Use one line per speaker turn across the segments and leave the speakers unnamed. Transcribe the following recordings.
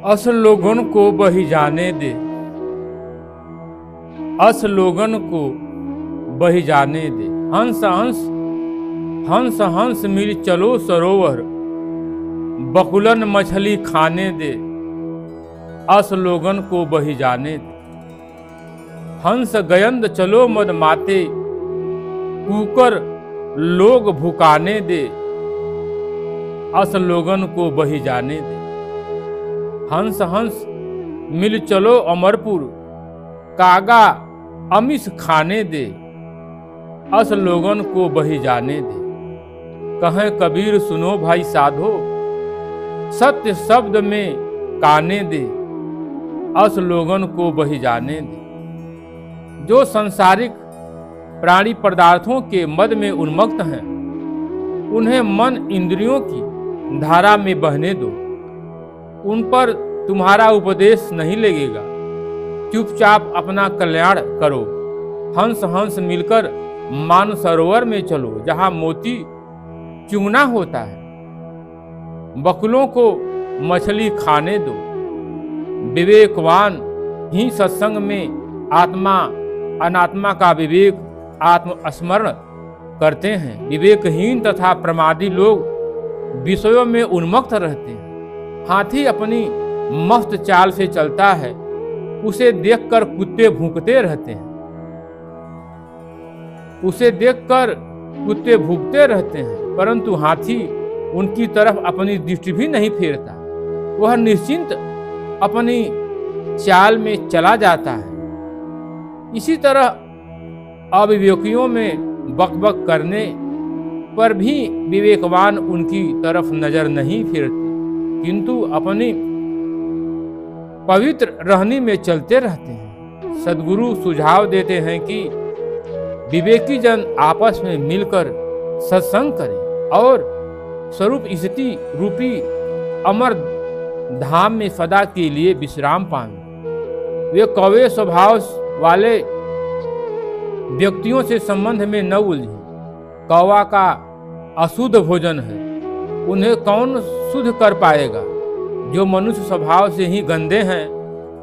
अस लोगन को बही जाने दे, अस लोगन को बही जाने दे। हंस हंस हंस हंस मिल चलो सरोवर, बकुलन मछली खाने दे, अस लोगन को बही जाने दे। हंस गयंद चलो मद माते, कुकर लोग भुकाने दे, अस लोगन को बही जाने दे। हंस हंस मिल चलो अमरपुर, कागा अमिस खाने दे, अस लोगन को बही जाने दे। कहें कबीर सुनो भाई साधो, सत्य शब्द में काने दे, अस लोगन को बही जाने दे। जो संसारिक प्राणी पदार्थों के मद में उन्मत्त हैं, उन्हें मन इंद्रियों की धारा में बहने दो। उन पर तुम्हारा उपदेश नहीं लगेगा, चुपचाप अपना कल्याण करो। हंस हंस मिलकर मानसरोवर में चलो, जहां मोती चुगना होता है। बकुलों को मछली खाने दो। विवेकवान ही सत्संग में आत्मा अनात्मा का विवेक आत्मस्मरण करते हैं। विवेकहीन तथा प्रमादी लोग विषयों में उन्मत्त रहते हैं। हाथी अपनी मस्त चाल से चलता है, उसे देखकर कुत्ते भूंकते रहते हैं, उसे देखकर कुत्ते भूंकते रहते हैं, परंतु हाथी उनकी तरफ अपनी दृष्टि भी नहीं फेरता। वह निश्चिंत अपनी चाल में चला जाता है। इसी तरह अविवेकियों में बकबक करने पर भी विवेकवान उनकी तरफ नजर नहीं फेरते, किंतु अपनी पवित्र रहनी में चलते रहते हैं। सद्गुरु सुझाव देते हैं कि विवेकी जन आपस में मिलकर सत्संग करें और स्वरूप स्थिति रूपी अमर धाम में सदा के लिए विश्राम पाएं। वे कौवे स्वभाव वाले व्यक्तियों से संबंध में न उलझें। कौवा का अशुद्ध भोजन है, उन्हें कौन शुद्ध कर पाएगा। जो मनुष्य स्वभाव से ही गंदे हैं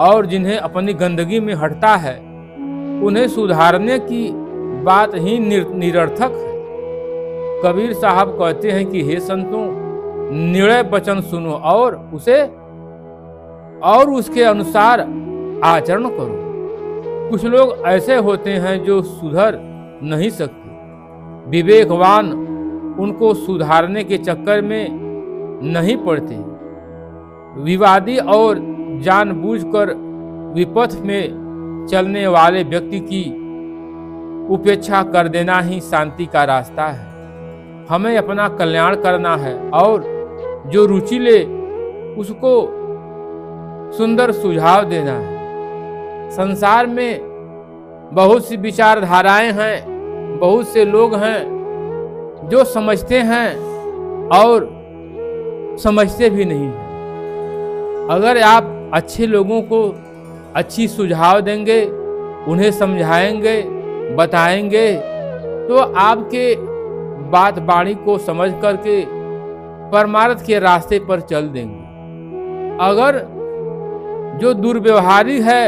और जिन्हें अपनी गंदगी में हटता है, उन्हें सुधारने की बात ही निरर्थक है। कबीर साहब कहते हैं कि हे संतों, निर्णय वचन सुनो और उसके अनुसार आचरण करो। कुछ लोग ऐसे होते हैं जो सुधर नहीं सकते। विवेकवान उनको सुधारने के चक्कर में नहीं पड़ते। विवादी और जानबूझकर विपथ में चलने वाले व्यक्ति की उपेक्षा कर देना ही शांति का रास्ता है। हमें अपना कल्याण करना है और जो रुचि ले उसको सुंदर सुझाव देना है। संसार में बहुत सी विचारधाराएं हैं, बहुत से लोग हैं जो समझते हैं और समझते भी नहीं हैं। अगर आप अच्छे लोगों को अच्छी सुझाव देंगे, उन्हें समझाएंगे, बताएंगे, तो आपके बात बाणी को समझ करके परमार्थ के रास्ते पर चल देंगे। अगर जो दुर्व्यवहारी है,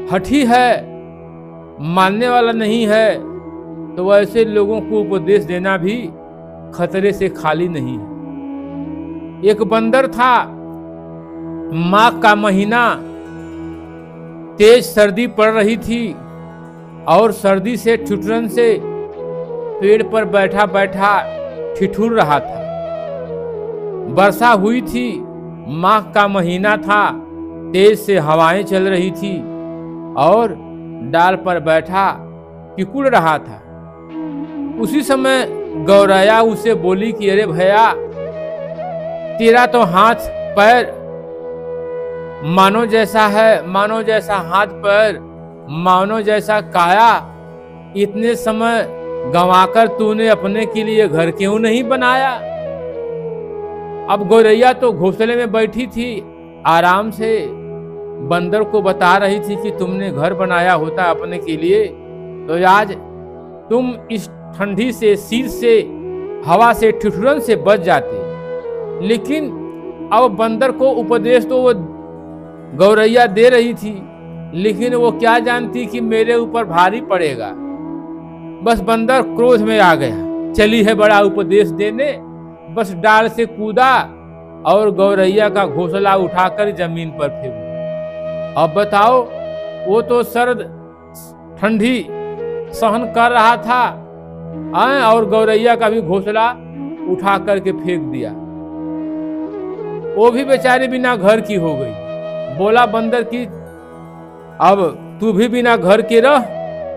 हठी है, मानने वाला नहीं है, तो ऐसे लोगों को उपदेश देना भी खतरे से खाली नहीं है। एक बंदर था, माघ का महीना, तेज सर्दी पड़ रही थी और सर्दी से ठिठुरन से पेड़ पर बैठा बैठा ठिठुर रहा था। वर्षा हुई थी, माघ का महीना था, तेज से हवाएं चल रही थी और डाल पर बैठा किकुड़ रहा था। उसी समय गौरैया उसे बोली कि अरे भैया, तेरा तो हाथ पैर मानो जैसा है, मानो जैसा हाथ पैर, मानो जैसा काया, इतने समय गंवाकर तूने अपने के लिए घर क्यों नहीं बनाया। अब गौरैया तो घोंसले में बैठी थी, आराम से बंदर को बता रही थी कि तुमने घर बनाया होता अपने के लिए तो आज तुम इस ठंडी से, शीत से, हवा से, ठिठुरन से बच जाते। लेकिन अब बंदर को उपदेश तो वो गौरैया दे रही थी, लेकिन वो क्या जानती कि मेरे ऊपर भारी पड़ेगा। बस बंदर क्रोध में आ गया, चली है बड़ा उपदेश देने, बस डाल से कूदा और गौरैया का घोंसला उठाकर जमीन पर फेंक दिया। अब बताओ, वो तो सर्द ठंडी सहन कर रहा था और गौरैया का भी घोंसला उठा करके फेंक दिया। वो भी बेचारी बिना घर की हो गई। बोला बंदर की, अब तू भी बिना घर के रह,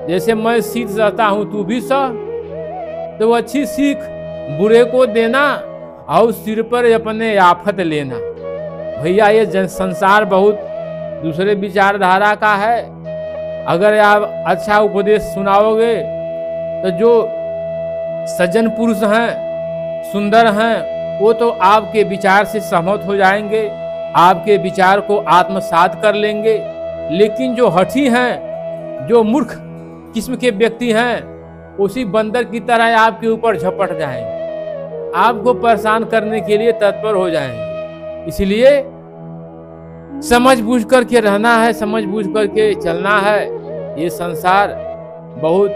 जैसे मैं शीत रहता हूं तू भी सह। तो अच्छी सीख बुरे को देना और सिर पर अपने आफत लेना। भैया ये संसार बहुत दूसरे विचारधारा का है। अगर आप अच्छा उपदेश सुनाओगे तो जो सज्जन पुरुष हैं, सुंदर हैं, वो तो आपके विचार से सहमत हो जाएंगे, आपके विचार को आत्मसात कर लेंगे। लेकिन जो हठी हैं, जो मूर्ख किस्म के व्यक्ति हैं, उसी बंदर की तरह आपके ऊपर झपट जाएंगे, आपको परेशान करने के लिए तत्पर हो जाएंगे। इसलिए समझ बूझ करके रहना है, समझ बूझ करके चलना है। ये संसार बहुत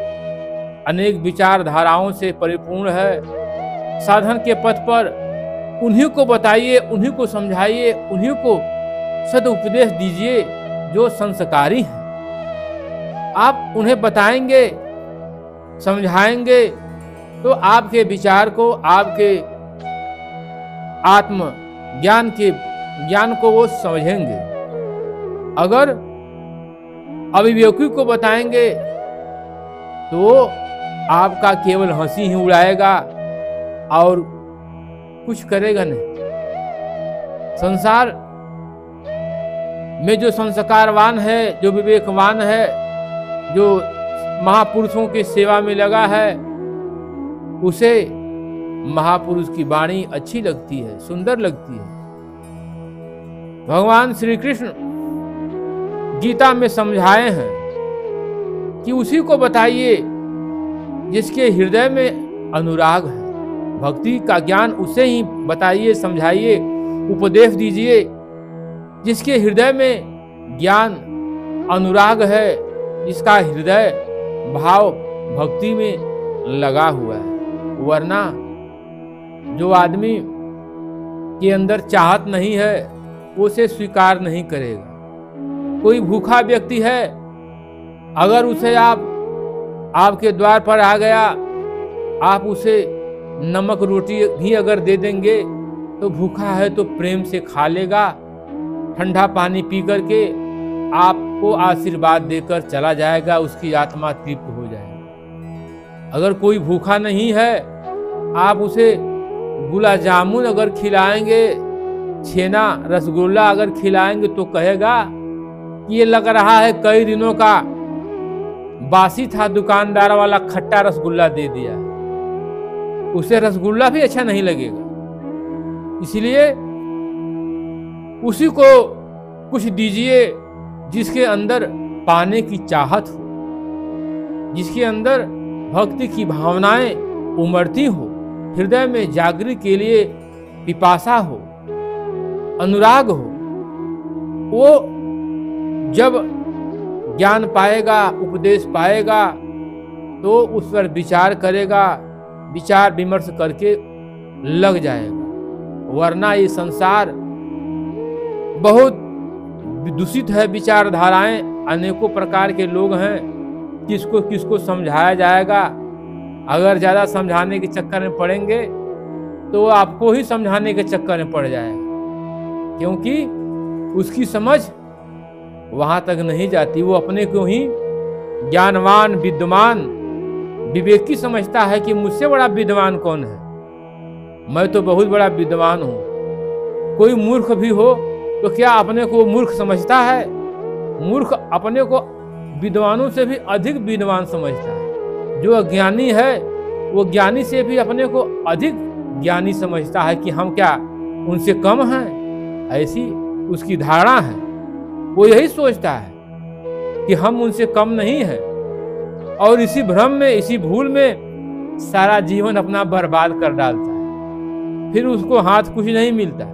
अनेक विचारधाराओं से परिपूर्ण है। साधन के पथ पर उन्हीं को बताइए, उन्हीं को समझाइए, उन्हीं को सदुपदेश दीजिए जो संस्कारी हैं। आप उन्हें बताएंगे, समझाएंगे तो आपके विचार को, आपके आत्म ज्ञान को वो समझेंगे। अगर अविवेकी को बताएंगे तो वो आपका केवल हंसी ही उड़ाएगा और कुछ करेगा नहीं। संसार में जो संस्कारवान है, जो विवेकवान है, जो महापुरुषों की सेवा में लगा है, उसे महापुरुष की वाणी अच्छी लगती है, सुंदर लगती है। भगवान श्री कृष्ण गीता में समझाए हैं कि उसी को बताइए जिसके हृदय में अनुराग है। भक्ति का ज्ञान उसे ही बताइए, समझाइए, उपदेश दीजिए जिसके हृदय में ज्ञान अनुराग है, जिसका हृदय भाव भक्ति में लगा हुआ है। वरना जो आदमी के अंदर चाहत नहीं है वो उसे स्वीकार नहीं करेगा। कोई भूखा व्यक्ति है, अगर उसे आपके द्वार पर आ गया, आप उसे नमक रोटी भी अगर दे देंगे तो भूखा है तो प्रेम से खा लेगा, ठंडा पानी पी करके आपको आशीर्वाद देकर चला जाएगा, उसकी आत्मा तृप्त हो जाएगी। अगर कोई भूखा नहीं है, आप उसे गुलाब जामुन अगर खिलाएंगे, छेना रसगुल्ला अगर खिलाएंगे तो कहेगा कि ये लग रहा है कई दिनों का बासी था, दुकानदार वाला खट्टा रसगुल्ला दे दिया। उसे रसगुल्ला भी अच्छा नहीं लगेगा। इसलिए उसी को कुछ दीजिए जिसके अंदर पाने की चाहत हो, जिसके अंदर भक्ति की भावनाएं उमड़ती हो, हृदय में जागृति के लिए पिपासा हो, अनुराग हो। वो जब ज्ञान पाएगा, उपदेश पाएगा तो उस पर विचार करेगा, विचार विमर्श करके लग जाएगा। वरना ये संसार बहुत दूषित है, विचारधाराएं अनेकों प्रकार के लोग हैं, किसको किसको समझाया जाएगा। अगर ज़्यादा समझाने के चक्कर में पड़ेंगे तो आपको ही समझाने के चक्कर में पड़ जाएगा, क्योंकि उसकी समझ वहां तक नहीं जाती। वो अपने को ही ज्ञानवान, विद्वान, विवेकी समझता है कि मुझसे बड़ा विद्वान कौन है, मैं तो बहुत बड़ा विद्वान हूं। कोई मूर्ख भी हो तो क्या अपने को मूर्ख समझता है? मूर्ख अपने को विद्वानों से भी अधिक विद्वान समझता है। जो अज्ञानी है वो ज्ञानी से भी अपने को अधिक ज्ञानी समझता है कि हम क्या उनसे कम हैं। ऐसी उसकी धारणा है। वो यही सोचता है कि हम उनसे कम नहीं हैं, और इसी भ्रम में, इसी भूल में सारा जीवन अपना बर्बाद कर डालता है। फिर उसको हाथ कुछ नहीं मिलता।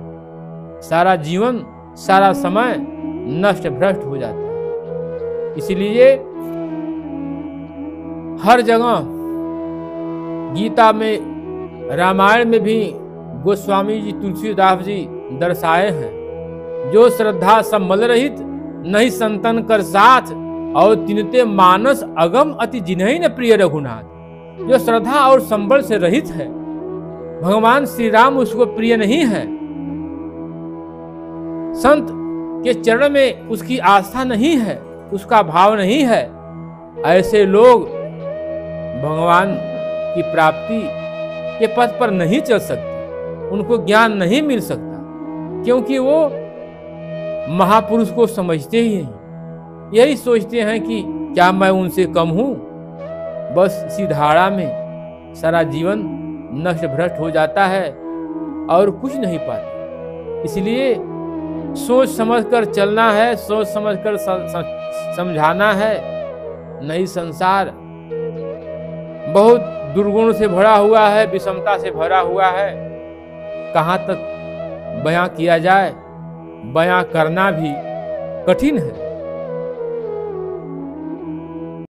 सारा जीवन, सारा समय नष्ट भ्रष्ट हो जाता है। इसलिए हर जगह, गीता में, रामायण में भी गोस्वामी जी, तुलसीदास जी दर्शाए हैं, जो श्रद्धा सम्मल रहित नहीं संतन कर साथ, और तिनते मानस अगम अति जिन्हीं न प्रिय रघुनाथ। जो श्रद्धा और संबल से रहित है, भगवान श्री राम उसको प्रिय नहीं है, संत के चरण में उसकी आस्था नहीं है, उसका भाव नहीं है, ऐसे लोग भगवान की प्राप्ति के पथ पर नहीं चल सकते, उनको ज्ञान नहीं मिल सकता, क्योंकि वो महापुरुष को समझते ही नहीं। यही सोचते हैं कि क्या मैं उनसे कम हूं, बस इसी धारा में सारा जीवन नष्ट भ्रष्ट हो जाता है और कुछ नहीं पाते। इसलिए सोच समझकर चलना है, सोच समझकर समझाना है। नहीं, संसार बहुत दुर्गुण से भरा हुआ है, विषमता से भरा हुआ है। कहाँ तक बयां किया जाए, बयां करना भी कठिन है।